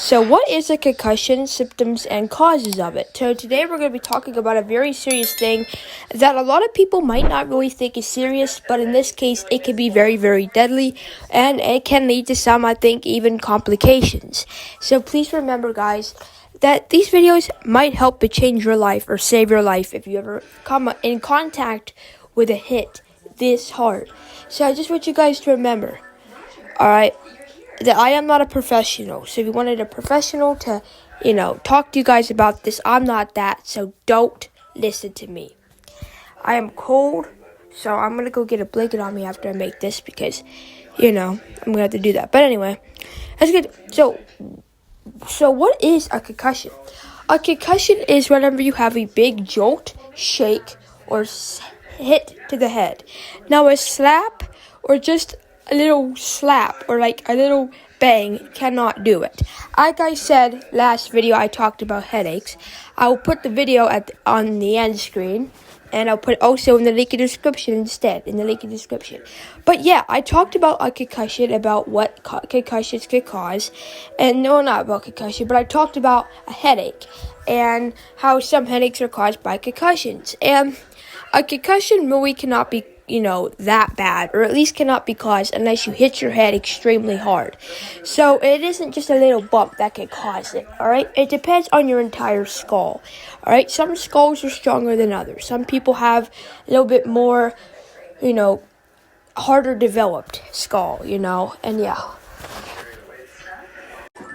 So what is a concussion, symptoms, and causes of it? So today we're going to be talking about a very serious thing that a lot of people might not really think is serious, but in this case, it can be very, very deadly, and it can lead to some, I think, even complications. So please remember, guys, that these videos might help to change your life or save your life if you ever come in contact with a hit this hard. So I just want you guys to remember, alright, that I am not a professional. So if you wanted a professional to, talk to you guys about this, I'm not that. So don't listen to me. I am cold, so I'm going to go get a blanket on me after I make this because, I'm going to have to do that. But anyway, that's good. So what is a concussion? A concussion is whenever you have a big jolt, shake, or hit to the head. Now a slap or just a little slap or like a little bang cannot do it. Like I said last video, I talked about headaches. I will put the video on the end screen, and I'll put also in the link in the description instead, But yeah, I talked about a concussion, about what concussions could cause, and no, not about concussion, but I talked about a headache and how some headaches are caused by concussions. And a concussion really cannot be that bad, or at least cannot be caused unless you hit your head extremely hard. So it isn't just a little bump that can cause it, alright? It depends on your entire skull, alright? Some skulls are stronger than others. Some people have a little bit more, harder developed skull, and yeah.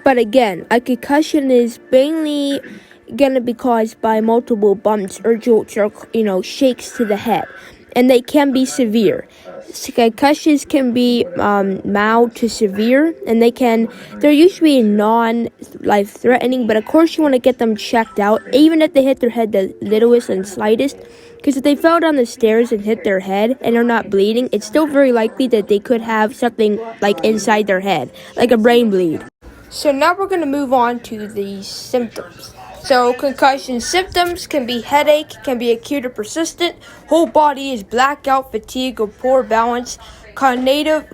But again, a concussion is mainly gonna be caused by multiple bumps or jolts or, shakes to the head. And they can be severe. Concussions can be mild to severe, and they're usually non-life-threatening, but of course you want to get them checked out, even if they hit their head the littlest and slightest, because if they fell down the stairs and hit their head and are not bleeding, it's still very likely that they could have something like inside their head, like a brain bleed. So now we're going to move on to the symptoms. So concussion symptoms can be headache, can be acute or persistent, whole body is blackout, fatigue, or poor balance. Cognitive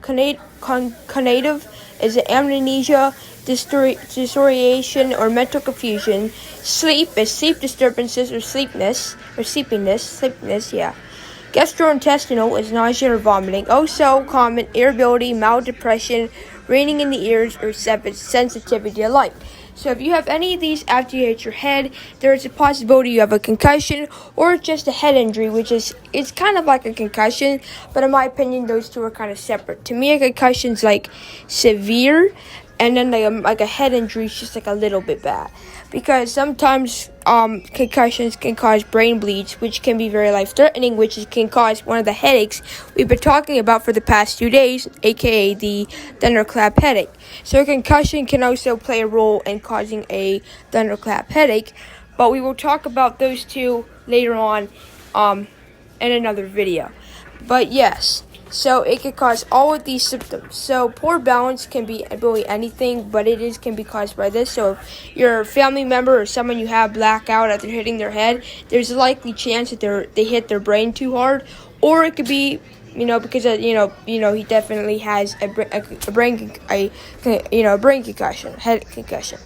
is amnesia, disorientation, or mental confusion. Sleep is sleep disturbances or sleepiness, yeah. Gastrointestinal is nausea or vomiting. Also common irritability, mild depression, ringing in the ears, or sensitivity to light. So if you have any of these after you hit your head, there is a possibility you have a concussion or just a head injury, which it's kind of like a concussion, but in my opinion, those two are kind of separate. To me, a concussion is like severe, and then like a head injury is just like a little bit bad. Because sometimes concussions can cause brain bleeds, which can be very life-threatening, which can cause one of the headaches we've been talking about for the past 2 days, aka the thunderclap headache. So a concussion can also play a role in causing a thunderclap headache, but we will talk about those two later on in another video. But yes. So it can cause all of these symptoms. So poor balance can be really anything, but can be caused by this. So if your family member or someone you have black out after hitting their head, there's a likely chance that they hit their brain too hard, or it could be because he definitely has a brain concussion, head concussion.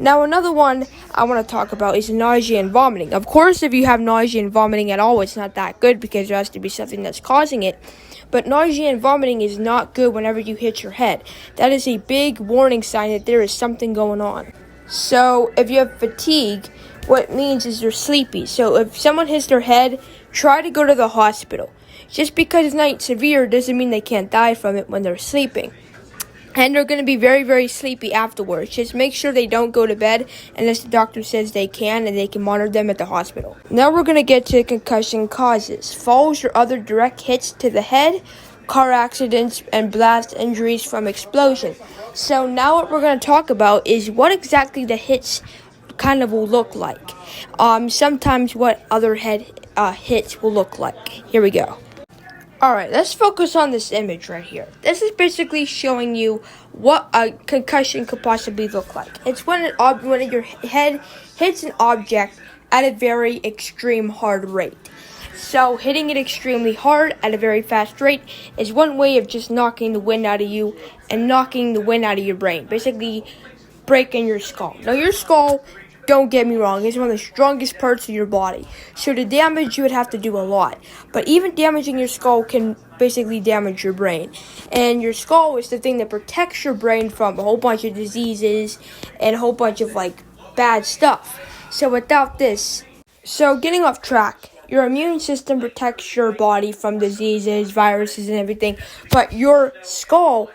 Now, another one I want to talk about is nausea and vomiting. Of course, if you have nausea and vomiting at all, it's not that good because there has to be something that's causing it. But nausea and vomiting is not good whenever you hit your head. That is a big warning sign that there is something going on. So, if you have fatigue, what it means is you're sleepy. So, if someone hits their head, try to go to the hospital. Just because it's not severe doesn't mean they can't die from it when they're sleeping. And they're going to be very, very sleepy afterwards. Just make sure they don't go to bed unless the doctor says they can, and they can monitor them at the hospital. Now we're going to get to concussion causes. Falls or other direct hits to the head, car accidents, and blast injuries from explosion. So now what we're going to talk about is what exactly the hits kind of will look like. Sometimes what other head hits will look like. Here we go. Alright, let's focus on this image right here. This is basically showing you what a concussion could possibly look like. It's when your head hits an object at a very extreme hard rate. So hitting it extremely hard at a very fast rate is one way of just knocking the wind out of you and knocking the wind out of your brain. Basically breaking your skull. Now, your skull, don't get me wrong, is one of the strongest parts of your body. So to damage, you would have to do a lot. But even damaging your skull can basically damage your brain. And your skull is the thing that protects your brain from a whole bunch of diseases and a whole bunch of, bad stuff. So without this, getting off track, your immune system protects your body from diseases, viruses, and everything. But your skull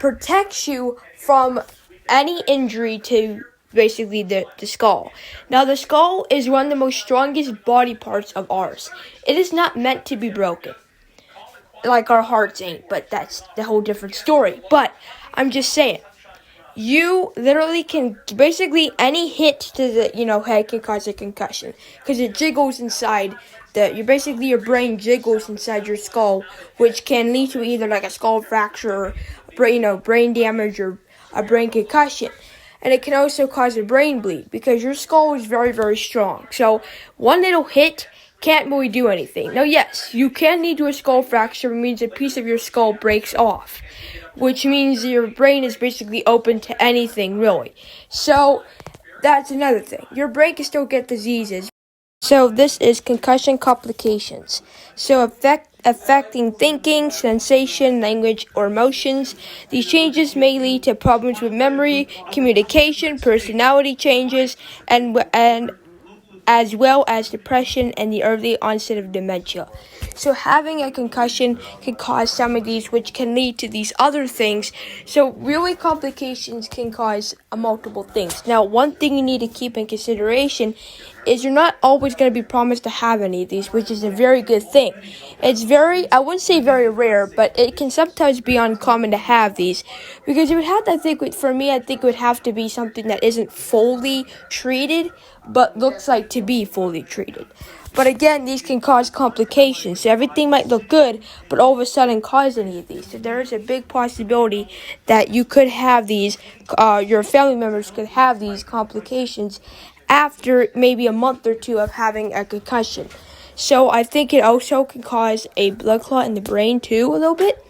protects you from any injury to basically the skull. Now, the skull is one of the most strongest body parts of ours. It is not meant to be broken, like our hearts ain't, but that's the whole different story. But I'm just saying, you literally can, basically any hit to the head can cause a concussion, because it jiggles inside your brain jiggles inside your skull, which can lead to either a skull fracture, or brain damage, or a brain concussion. And it can also cause a brain bleed, because your skull is very, very strong. So one little hit can't really do anything. Now, yes, you can lead to a skull fracture. It means a piece of your skull breaks off, which means your brain is basically open to anything, really. So that's another thing. Your brain can still get diseases. So this is concussion complications. So affecting thinking, sensation, language, or emotions. These changes may lead to problems with memory, communication, personality changes, and as well as depression and the early onset of dementia. So having a concussion can cause some of these, which can lead to these other things. So really, complications can cause multiple things. Now, one thing you need to keep in consideration is you're not always going to be promised to have any of these, which is a very good thing. It's I wouldn't say very rare, but it can sometimes be uncommon to have these, because it would have to, for me, I think it would have to be something that isn't fully treated, but looks like to be fully treated. But again, these can cause complications. So everything might look good, but all of a sudden cause any of these. So there is a big possibility that you could have these, your family members could have these complications after maybe a month or two of having a concussion. So I think it also can cause a blood clot in the brain too, a little bit.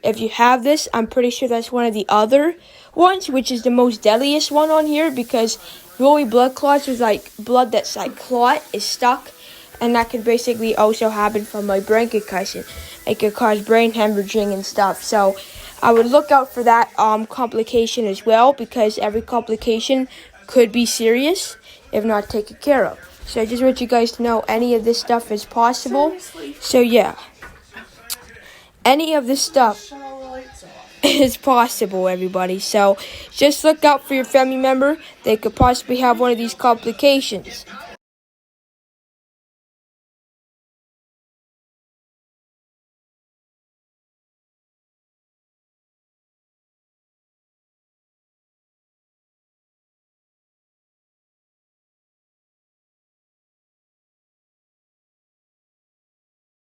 If you have this, I'm pretty sure that's one of the other ones, which is the most deadliest one on here, because really blood clots is blood that's clot is stuck, and that could basically also happen from a brain concussion. It could cause brain hemorrhaging and stuff. So I would look out for that complication as well, because every complication could be serious if not taken care of. So I just want you guys to know any of this stuff is possible. So yeah, any of this stuff is possible, everybody. So just look out for your family member. They could possibly have one of these complications.